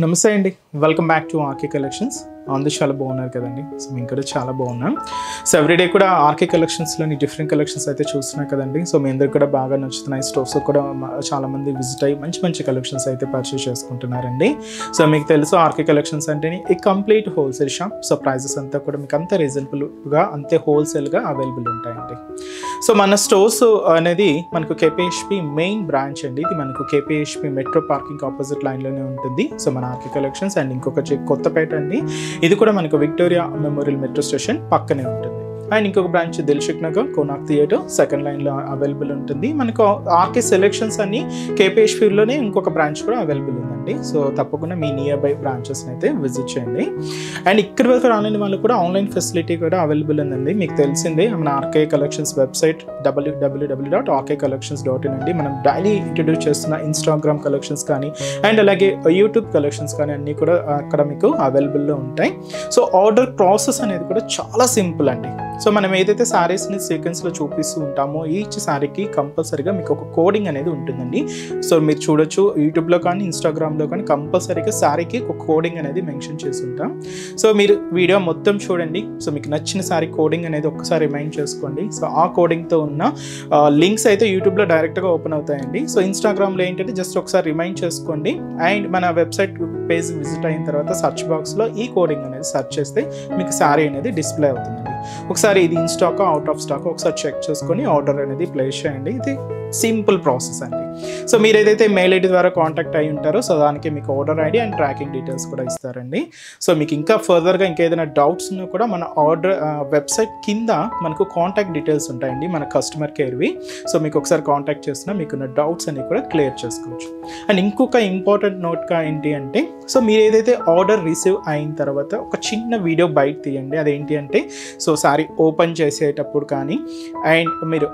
నమస్తే అండి, welcome back to RK collections. అందరూ చాలా బాగున్నారు కదండి. సో మేము కూడా చాలా బాగున్నాం. సో ఎవ్రీడే కూడా ఆర్కే కలెక్షన్స్లోని డిఫరెంట్ కలెక్షన్స్ అయితే చూస్తున్నాం కదండి. సో మీ అందరికి కూడా బాగా నచ్చుతున్నాయి. స్టోర్స్ కూడా చాలామంది విజిట్ అయ్యి మంచి మంచి కలెక్షన్స్ అయితే పర్చేస్ చేసుకుంటున్నారండి. సో మీకు తెలుసు ఆర్కే కలెక్షన్స్ అంటే ఈ complete wholesale shop. So prices అంతా కూడా మీకు అంత రీజనబుల్గా అంతే హోల్సేల్గా అవైలబుల్ ఉంటాయండి. సో మన స్టోర్స్ అనేది మనకు కేపీహెచ్పి మెయిన్ బ్రాంచ్ అండి. ఇది మనకు కేపీహెచ్పి మెట్రో పార్కింగ్ ఆపోజిట్ లైన్లోనే ఉంటుంది. సో మన ఆర్కే కలెక్షన్స్ అండ్ ఇంకొక కొత్తపేట అండి. ఇది కూడా మనకు విక్టోరియా మెమోరియల్ మెట్రో స్టేషన్ పక్కనే ఉంటుంది. అండ్ ఇంకొక branch Dilsukh Nagar Konark theatre second లైన్లో అవైలబుల్ ఉంటుంది. మనకు ఆర్కే సెలెక్షన్స్ అన్ని కేపీహెచ్పిలోనే ఇంకొక బ్రాంచ్ కూడా అవైలబుల్ ఉందండి. సో తప్పకుండా మీ నియర్ బై బ్రాంచెస్ని అయితే విజిట్ చేయండి. అండ్ ఇక్కడి వరకు రాలేని వాళ్ళు కూడా ఆన్లైన్ ఫెసిలిటీ కూడా అవైలబుల్ ఉందండి. మీకు తెలిసిందే మన ఆర్కే కలెక్షన్స్ వెబ్సైట్ www.rkcollections.in అండి. మనం డైలీ ఇంట్రడ్యూస్ చేస్తున్న ఇన్స్టాగ్రామ్ కలెక్షన్స్ కానీ అండ్ అలాగే యూట్యూబ్ కలెక్షన్స్ కానీ అన్నీ కూడా అక్కడ మీకు అవైలబుల్లో ఉంటాయి. సో ఆర్డర్ ప్రాసెస్ అనేది కూడా చాలా సింపుల్ అండి. సో మనం ఏదైతే శారీస్ని సీక్వెన్స్లో చూపిస్తూ ఉంటామో ఈచ్ శారీకి కంపల్సరీగా మీకు ఒక కోడింగ్ అనేది ఉంటుందండి. సో మీరు చూడొచ్చు యూట్యూబ్లో కానీ ఇన్స్టాగ్రామ్లో కానీ కంపల్సరీగా శారీకి ఒక కోడింగ్ అనేది మెన్షన్ చేసి ఉంటాం. సో మీరు వీడియో మొత్తం చూడండి. సో మీకు నచ్చిన శారీ కోడింగ్ అనేది ఒక్కసారి రిమైండ్ చేసుకోండి. సో ఆ కోడింగ్తో ఉన్న లింక్స్ అయితే యూట్యూబ్లో డైరెక్ట్గా ఓపెన్ అవుతాయండి. సో ఇన్స్టాగ్రామ్లో ఏంటంటే జస్ట్ ఒకసారి రిమైండ్ చేసుకోండి. అండ్ మన వెబ్సైట్ పేజ్ విజిట్ అయిన తర్వాత సర్చ్ బాక్స్లో ఈ కోడింగ్ అనేది సెర్చ్ చేస్తే మీకు శారీ అనేది డిస్ప్లే అవుతుందండి. ఒకసారి ఇది in stock out of stock ఒకసారి చెక్ చేసుకొని ఆర్డర్ అనేది ప్లేస్ చేయండి. ఇది సింపుల్ ప్రాసెస్ అండి. సో మీరు ఏదైతే మెయిల్ ఐడి ద్వారా కాంటాక్ట్ అయ్యి ఉంటారో సో దానికి మీకు order ID and tracking details కూడా ఇస్తారండి. సో మీకు ఇంకా ఫర్దర్గా ఇంకేదైనా డౌట్స్ ఉన్నా కూడా మన ఆర్డర్ వెబ్సైట్ కింద మనకు కాంటాక్ట్ డీటెయిల్స్ ఉంటాయండి మన కస్టమర్ కేర్వి. సో మీకు ఒకసారి కాంటాక్ట్ చేసినా మీకున్న డౌట్స్ అన్ని కూడా క్లియర్ చేసుకోవచ్చు. అండ్ ఇంకొక ఇంపార్టెంట్ నోట్గా ఏంటి అంటే సో మీరు ఏదైతే ఆర్డర్ రిసీవ్ అయిన తర్వాత ఒక చిన్న వీడియో బయట తీయండి. అదేంటి అంటే సో సారీ ఓపెన్ చేసేటప్పుడు కానీ అండ్ మీరు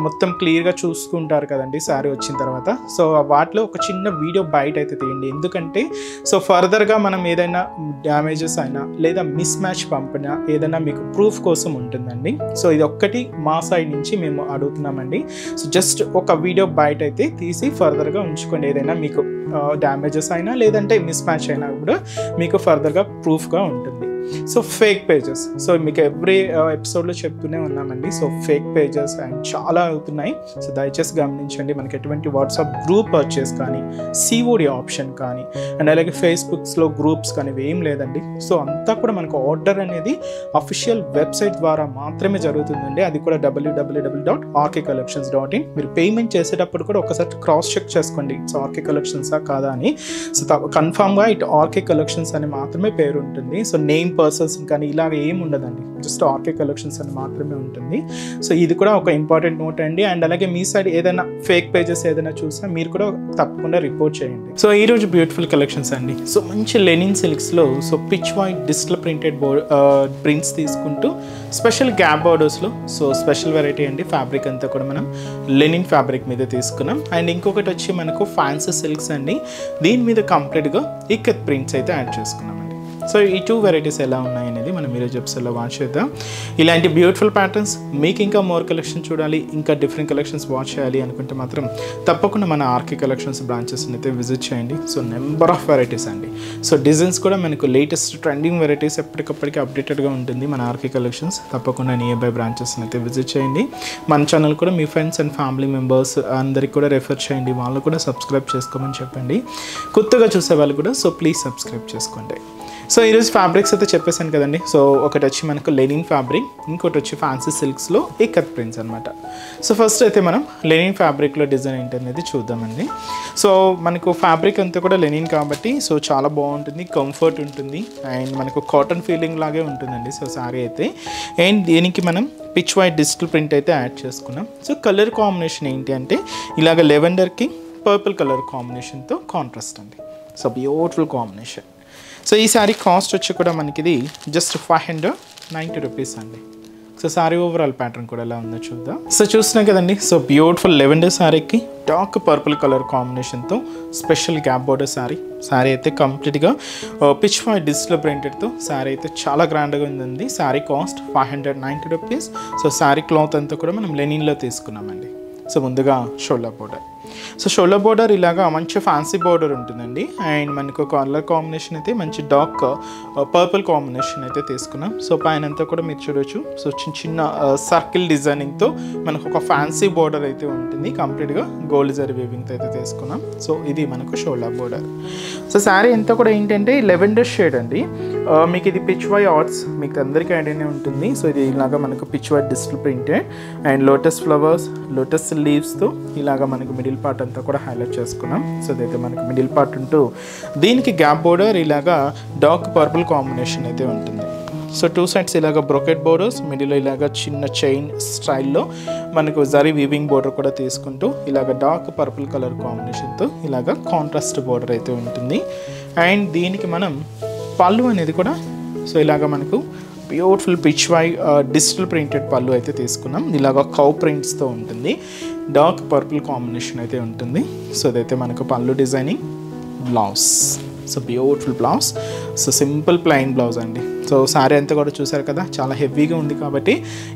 మొత్తం క్లియర్గా చూసుకుంటారు కదండి శారీ వచ్చిన తర్వాత. సో వాటిలో ఒక చిన్న వీడియో బయట అయితే తీయండి. ఎందుకంటే సో ఫర్దర్గా మనం ఏదైనా డ్యామేజెస్ అయినా లేదా మిస్ మ్యాచ్ పంపినా ఏదైనా మీకు ప్రూఫ్ కోసం ఉంటుందండి. సో ఇది ఒక్కటి మా సైడ్ నుంచి మేము అడుగుతున్నామండి. సో జస్ట్ ఒక వీడియో బయట అయితే తీసి ఫర్దర్గా ఉంచుకోండి. ఏదైనా మీకు డ్యామేజెస్ అయినా లేదంటే మిస్ మ్యాచ్ అయినా కూడా మీకు ఫర్దర్గా ప్రూఫ్గా ఉంటుంది. సో ఫేక్ పేజెస్ సో మీకు ఎవ్రీ ఎపిసోడ్లో చెప్తూనే ఉన్నామండి. సో ఫేక్ పేజెస్ అండ్ చాలా అవుతున్నాయి. సో దయచేసి గమనించండి. మనకి ఎటువంటి వాట్సాప్ గ్రూప్ పర్చేస్ కానీ సిఓడి ఆప్షన్ కానీ అండ్ అలాగే ఫేస్బుక్స్లో గ్రూప్స్ కానీ ఏం లేదండి. సో అంతా కూడా మనకు ఆర్డర్ అనేది అఫీషియల్ వెబ్సైట్ ద్వారా మాత్రమే జరుగుతుందండి. అది కూడా www.rkcollections.in. మీరు పేమెంట్ చేసేటప్పుడు కూడా ఒకసారి క్రాస్ చెక్ చేసుకోండి ఇట్స్ ఆర్కే కలెక్షన్సా కాదా అని. సో కన్ఫామ్గా ఇట్ ఆర్కే కలెక్షన్స్ అని మాత్రమే పేరు ఉంటుంది. సో నేమ్ పర్సన్స్ కానీ ఇలాగ ఏమి ఉండదండి. జస్ట్ ఆర్కే కలెక్షన్స్ అని మాత్రమే ఉంటుంది. సో ఇది కూడా ఒక ఇంపార్టెంట్ నోట్ అండి. అండ్ అలాగే మీ సైడ్ ఏదైనా ఫేక్ పేజెస్ ఏదైనా చూసినా మీరు కూడా తప్పకుండా రిపోర్ట్ చేయండి. సో ఈరోజు బ్యూటిఫుల్ కలెక్షన్స్ అండి. సో మంచి లెనిన్ సిల్క్స్లో so peach white digital printed prints తీసుకుంటూ స్పెషల్ గ్యాప్ బోర్డర్స్లో సో స్పెషల్ వెరైటీ అండి. ఫ్యాబ్రిక్ అంతా కూడా మనం లెనిన్ ఫ్యాబ్రిక్ మీద తీసుకున్నాం. అండ్ ఇంకొకటి వచ్చి మనకు ఫ్యాన్సీ సిల్క్స్ అండి. దీని మీద కంప్లీట్గా ఇక్కత్ ప్రింట్స్ అయితే యాడ్ చేసుకున్నాం. సో ఈ టూ వెరైటీస్ ఎలా ఉన్నాయి అనేది మనం ఈరోజు ఎపిసోడ్లో వాచ్ చేద్దాం. ఇలాంటి బ్యూటిఫుల్ ప్యాటర్న్స్ మీకు ఇంకా మోర్ కలెక్షన్ చూడాలి, ఇంకా డిఫరెంట్ కలెక్షన్స్ వాచ్ చేయాలి అనుకుంటే మాత్రం తప్పకుండా మన ఆర్కే కలెక్షన్స్ బ్రాంచెస్ని అయితే విజిట్ చేయండి. సో నెంబర్ ఆఫ్ వెరైటీస్ అండి. సో డిజైన్స్ కూడా మనకు లేటెస్ట్ ట్రెండింగ్ వెరైటీస్ ఎప్పటికప్పటికి అప్డేటెడ్గా ఉంటుంది మన ఆర్కే కలెక్షన్స్. తప్పకుండా నియర్ బై బ్రాంచెస్ని అయితే విజిట్ చేయండి. మన ఛానల్ కూడా మీ ఫ్రెండ్స్ అండ్ ఫ్యామిలీ మెంబర్స్ అందరికి కూడా రెఫర్ చేయండి. వాళ్ళు కూడా సబ్స్క్రైబ్ చేసుకోమని చెప్పండి. కొత్తగా చూసే వాళ్ళు కూడా సో ప్లీజ్ సబ్స్క్రైబ్ చేసుకోండి. సో ఈరోజు ఫ్యాబ్రిక్స్ అయితే చెప్పేసాను కదండి. సో ఒకటి వచ్చి మనకు లెనిన్ ఫ్యాబ్రిక్, ఇంకోటి వచ్చి ఫ్యాన్సీ సిల్క్స్లో ఇక్కత్ ప్రింట్స్ అనమాట. సో ఫస్ట్ అయితే మనం లెనిన్ ఫ్యాబ్రిక్లో డిజైన్ ఏంటనేది చూద్దామండి. సో మనకు ఫ్యాబ్రిక్ అంతా కూడా లెనిన్ కాబట్టి సో చాలా బాగుంటుంది, కంఫర్ట్ ఉంటుంది అండ్ మనకు కాటన్ ఫీలింగ్ లాగే ఉంటుందండి. సో శారీ అయితే అండ్ దీనికి మనం పిచ్ వైట్ డిజిటల్ ప్రింట్ అయితే యాడ్ చేసుకున్నాం. సో కలర్ కాంబినేషన్ ఏంటి అంటే ఇలాగ లెవెండర్కి పర్పుల్ కలర్ కాంబినేషన్తో కాంట్రాస్ట్ అండి. So beautiful combination. సో ఈ శారీ కాస్ట్ వచ్చి కూడా మనకి ఇది జస్ట్ 590 రూపీస్ అండి. సో శారీ ఓవరాల్ ప్యాటర్న్ కూడా ఎలా ఉందో చూద్దాం. సో చూస్తున్నాం కదండి. సో బ్యూటిఫుల్ లెవెండర్ శారీకి డార్క్ పర్పుల్ కలర్ కాంబినేషన్తో స్పెషల్ గ్యాప్ బోర్డర్ శారీ అయితే కంప్లీట్గా పిచ్ వైట్ డిజిటల్ ప్రింటెడ్తో శారీ అయితే చాలా గ్రాండ్గా ఉందండి. Sari cost 590 rupees. So sari cloth అంతా కూడా మనం లెనిన్లో తీసుకున్నామండి. సో ముందుగా shoulder border so shoulder border ఇలాగా మంచి ఫ్యాన్సీ బోర్డర్ ఉంటుందండి. అండ్ మనకు కలర్ కాంబినేషన్ అయితే మంచి డార్క్ పర్పుల్ కాంబినేషన్ అయితే తీసుకున్నాం. సో పైన అంతా కూడా మీరు చూడొచ్చు. సో చిన్న చిన్న సర్కిల్ డిజైనింగ్తో మనకు ఒక ఫ్యాన్సీ బోర్డర్ అయితే ఉంటుంది. కంప్లీట్గా గోల్డ్ జరీ వీవింగ్తో అయితే తీసుకున్నాం. సో ఇది మనకు షోల్డర్ బోర్డర్. సో శారీ అంతా కూడా ఏంటంటే లెవెండర్ షేడ్ అండి. మీకు ఇది పిచ్ వై ఆర్ట్స్ మీకు అందరికీ ఐడియానే ఉంటుంది. సో ఇది ఇలాగా మనకు peach why digital printed and lotus flowers, lotus లీవ్స్తో ఇలాగా మనకు మిడిల్ పార్ట్ అంతా కూడా హైలైట్ చేసుకున్నాం. సో ఇదైతే మనకు మిడిల్ పార్ట్ ఉంటూ దీనికి గ్యాప్ బోర్డర్ ఇలాగా డార్క్ పర్పుల్ కాంబినేషన్ అయితే ఉంటుంది. సో టూ సైడ్స్ ఇలాగ బ్రొకెట్ బోర్డర్స్, మిడిల్లో ఇలాగ చిన్న చైన్ స్టైల్లో మనకు జరీ వీవింగ్ బోర్డర్ కూడా తీసుకుంటూ ఇలాగ డార్క్ పర్పుల్ కలర్ కాంబినేషన్తో ఇలాగ కాంట్రాస్ట్ బోర్డర్ అయితే ఉంటుంది. అండ్ దీనికి మనం పళ్ళు అనేది కూడా సో ఇలాగ మనకు beautiful pitch why digital printed pallu అయితే తీసుకున్నాం. ఇలాగ కౌ ప్రింట్స్తో ఉంటుంది. డార్క్ పర్పుల్ కాంబినేషన్ అయితే ఉంటుంది. సో ఇదైతే మనకు పళ్ళు designing. Blouse so beautiful blouse. So simple plain blouse అండి. సో శారీ అంతా కూడా చూసారు కదా, చాలా హెవీగా ఉంది కాబట్టి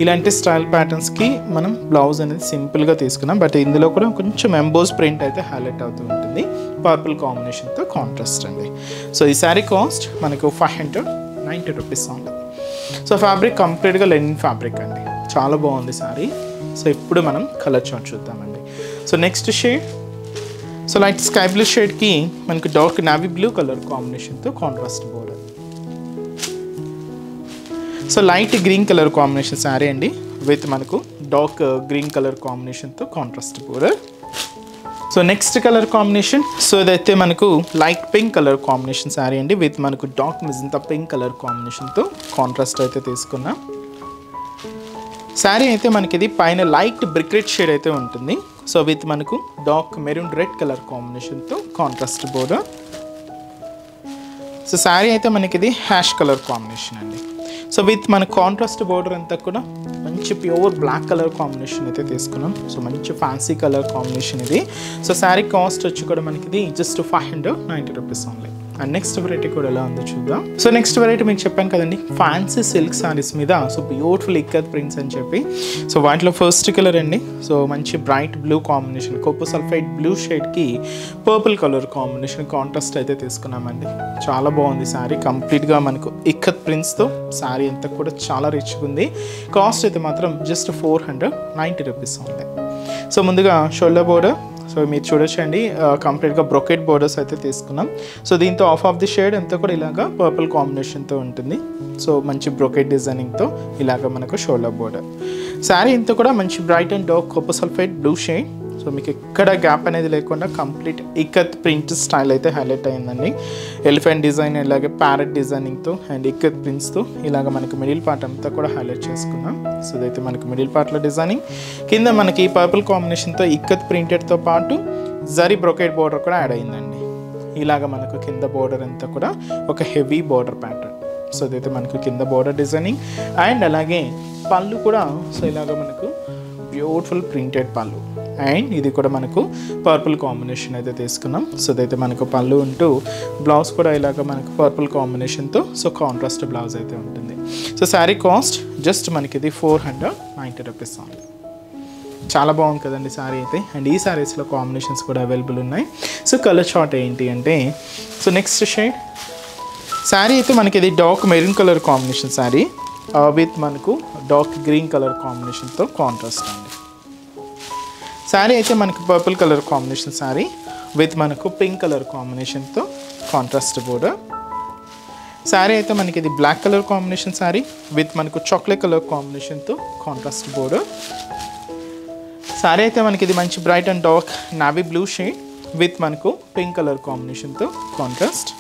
ఇలాంటి స్టైల్ ప్యాటర్న్స్కి మనం బ్లౌజ్ అనేది సింపుల్గా తీసుకున్నాం. బట్ ఇందులో కూడా కొంచెం ఎంబోస్ ప్రింట్ అయితే హైలైట్ అవుతూ ఉంటుంది. పర్పుల్ కాంబినేషన్తో కాంట్రాస్ట్ అండి. సో ఈ శారీ కాస్ట్ మనకు 590 రూపీస్ ఉంటుంది. సో ఫ్యాబ్రిక్ కంప్లీట్గా లెనిన్ ఫ్యాబ్రిక్ అండి. చాలా బాగుంది శారీ. సో ఇప్పుడు మనం కలర్ చార్ట్ చూద్దామండి. So next shade so light sky blue షేడ్కి మనకు డార్క్ నావీ బ్లూ కలర్ కాంబినేషన్తో contrast border. So light green colour combination sari అండి విత్ మనకు డార్క్ గ్రీన్ కలర్ కాంబినేషన్తో contrast border. So next colour combination so ఇదైతే మనకు light pink colour combination sari అండి with మనకు డార్క్ మిజంతా పింక్ కలర్ కాంబినేషన్తో contrast అయితే తీసుకున్నాం. శారీ అయితే మనకి ఇది పైన లైట్ బ్రిక్ రెడ్ షేడ్ అయితే ఉంటుంది. సో విత్ మనకు డార్క్ మెరూన్ రెడ్ కలర్ కాంబినేషన్తో కాంట్రాస్ట్ బోర్డర్. సో శారీ అయితే మనకి ఇది హ్యాష్ కలర్ కాంబినేషన్ అండి. సో విత్ మన కాంట్రాస్ట్ బోర్డర్ అంతా కూడా మంచి ప్యూర్ బ్లాక్ కలర్ కాంబినేషన్ అయితే తీసుకున్నాం. సో మంచి ఫ్యాన్సీ కలర్ కాంబినేషన్ ఇది. సో శారీ కాస్ట్ వచ్చి కూడా మనకి ఇది just 590 rupees only. And next variety కూడా ఎలా ఉందో చూద్దాం. సో నెక్స్ట్ వెరైటీ మీకు చెప్పాను కదండి, ఫ్యాన్సీ సిల్క్ సారీస్ మీద సో బ్యూటిఫుల్ ఇక్కత్ ప్రింట్స్ అని చెప్పి. సో వాటిలో ఫస్ట్ కలర్ అండి. సో మంచి bright blue combination copper sulphide blue షేడ్కి పర్పుల్ కలర్ కాంబినేషన్ కాంట్రాస్ట్ అయితే తీసుకున్నామండి. చాలా బాగుంది శారీ. కంప్లీట్గా మనకు ఇక్కత్ ప్రింట్స్తో శారీ అంతా కూడా చాలా రిచ్గా ఉంది. కాస్ట్ అయితే మాత్రం జస్ట్ 490 రూపీస్ ఉంది. సో ముందుగా షోల్డర్ బోర్డర్ సో మీరు చూడొచ్చండి కంప్లీట్గా బ్రొకెట్ బోర్డర్స్ అయితే తీసుకున్నాం. సో దీంతో ఆఫ్ ది షేడ్ అంతా కూడా ఇలాగా పర్పుల్ కాంబినేషన్తో ఉంటుంది. సో మంచి బ్రొకెట్ డిజైనింగ్తో ఇలాగ మనకు షోల్డర్ బోర్డర్. శారీ అంతా కూడా మంచి bright and dark copper sulphide blue shade. So మీకు ఎక్కడ గ్యాప్ అనేది లేకుండా కంప్లీట్ ఇక్కత్ ప్రింట్ స్టైల్ అయితే హైలైట్ అయిందండి. ఎలిఫెంట్ డిజైన్ అలాగే ప్యారెట్ డిజైనింగ్తో అండ్ ఇక్కత్ ప్రింట్స్తో ఇలాగ మనకు మిడిల్ పార్ట్ అంతా కూడా హైలైట్ చేసుకున్నాం. సో ఇదైతే మనకు మిడిల్ పార్ట్లో డిజైనింగ్. కింద మనకి పర్పుల్ కాంబినేషన్తో ఇక్కత్ ప్రింటెడ్తో పాటు జరీ బ్రొకెట్ బోర్డర్ కూడా యాడ్ అయిందండి. ఇలాగ మనకు కింద బోర్డర్ అంతా కూడా ఒక హెవీ బోర్డర్ ప్యాటర్న్. సో ఇదైతే మనకు కింద బోర్డర్ డిజైనింగ్ అండ్ అలాగే పళ్ళు కూడా సో ఇలాగ మనకు బ్యూటిఫుల్ ప్రింటెడ్ పళ్ళు. అండ్ ఇది కూడా మనకు పర్పుల్ కాంబినేషన్ అయితే తీసుకున్నాం. సో ఇదైతే మనకు పళ్ళు ఉంటూ బ్లౌజ్ కూడా ఇలాగ మనకు పర్పుల్ కాంబినేషన్తో సో కాంట్రాస్ట్ బ్లౌజ్ అయితే ఉంటుంది. సో శారీ కాస్ట్ జస్ట్ మనకి ఇది 490 రూపీస్ ఉంది. చాలా బాగుంది కదండి శారీ అయితే. అండ్ ఈ శారీస్లో కాంబినేషన్స్ కూడా అవైలబుల్ ఉన్నాయి. సో కలర్ చార్ట్ ఏంటి అంటే సో నెక్స్ట్ షేడ్ శారీ అయితే మనకి ఇది dark maroon colour combination sari with మనకు డార్క్ గ్రీన్ కలర్ కాంబినేషన్తో కాంట్రాస్ట్ అండి. శారీ అయితే మనకు purple colour combination sari with మనకు పింక్ కలర్ కాంబినేషన్తో కాంట్రాస్ట్ బోర్డర్. శారీ అయితే మనకి ఇది black colour combination sari with మనకు చాక్లెట్ కలర్ కాంబినేషన్తో కాంట్రాస్ట్ బోర్డర్. శారీ అయితే మనకి ఇది మంచి bright and dark navy blue shade with మనకు పింక్ కలర్ కాంబినేషన్తో కాంట్రాస్ట్.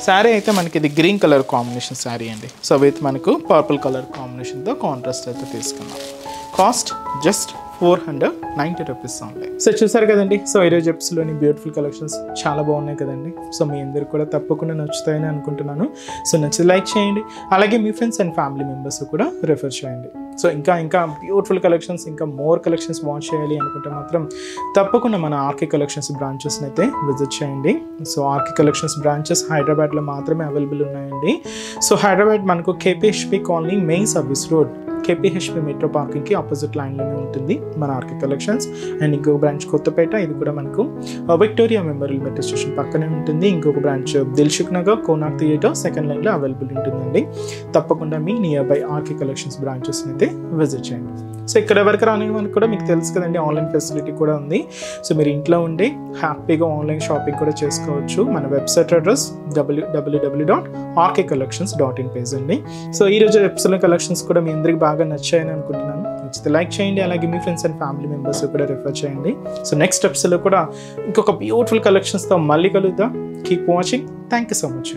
శారీ అయితే మనకి ఇది గ్రీన్ కలర్ కాంబినేషన్ శారీ అండి. సో విత్ మనకు పర్పుల్ కలర్ కాంబినేషన్తో కాంట్రాస్ట్ అయితే తీసుకున్నాం. కాస్ట్ జస్ట్ 490 రూపీస్ ఉంది. సో చూసారు కదండి. సో ఈరోజు ఎపిసోడ్లోని బ్యూటిఫుల్ కలెక్షన్స్ చాలా బాగున్నాయి కదండి. సో మీ అందరికి కూడా తప్పకుండా నచ్చుతాయని అనుకుంటున్నాను. సో నచ్చితే లైక్ చేయండి, అలాగే మీ ఫ్రెండ్స్ అండ్ ఫ్యామిలీ మెంబర్స్ కూడా రిఫర్ చేయండి. సో ఇంకా బ్యూటిఫుల్ కలెక్షన్స్ ఇంకా మోర్ కలెక్షన్స్ వాచ్ చేయాలి అనుకుంటే మాత్రం తప్పకుండా మన ఆర్కే కలెక్షన్స్ బ్రాంచెస్ని అయితే విజిట్ చేయండి. సో ఆర్కే కలెక్షన్స్ బ్రాంచెస్ హైదరాబాద్లో మాత్రమే అవైలబుల్ ఉన్నాయండి. సో హైదరాబాద్ మనకు KPHP colony main service road KPHP metro పార్కింగ్కి ఆపోజిట్ లైన్లోనే ఉంటుంది మన ఆర్కే కలెక్షన్స్. అండ్ ఇంకొక బ్రాంచ్ కొత్తపేట, ఇది కూడా మనకు విక్టోరియా మెమోరియల్ మెట్రో స్టేషన్ పక్కనే ఉంటుంది. ఇంకొక branch Dilsukh Nagar Konark theatre second లైన్లో అవైలబుల్ ఉంటుందండి. తప్పకుండా మీ నియర్ బై ఆర్కే కలెక్షన్స్ బ్రాంచెస్ని అయితే విజిట్ చేయండి. సో ఇక్కడ ఎవరికి రాని వాళ్ళకి కూడా మీకు తెలుసు కదండి, ఆన్లైన్ ఫెసిలిటీ కూడా ఉంది. సో మీరు ఇంట్లో ఉండి హ్యాపీగా ఆన్లైన్ షాపింగ్ కూడా చేసుకోవచ్చు. మన వెబ్సైట్ అడ్రస్ www.rkcollections.in పేజ్ అండి. సో ఈరోజు ఎపిసోడ్ కలెక్షన్స్ కూడా మీ అందరికి బాగా నచ్చాయని అనుకుంటున్నాను. నచ్చితే లైక్ చేయండి, అలాగే మీ ఫ్రెండ్స్ అండ్ ఫ్యామిలీ మెంబర్స్ కూడా రిఫర్ చేయండి. సో నెక్స్ట్ ఎపిసోడ్లో కూడా ఇంకొక బ్యూటిఫుల్ కలెక్షన్స్తో మళ్ళీ కలుద్దాం. Keep watching. Thank you so much.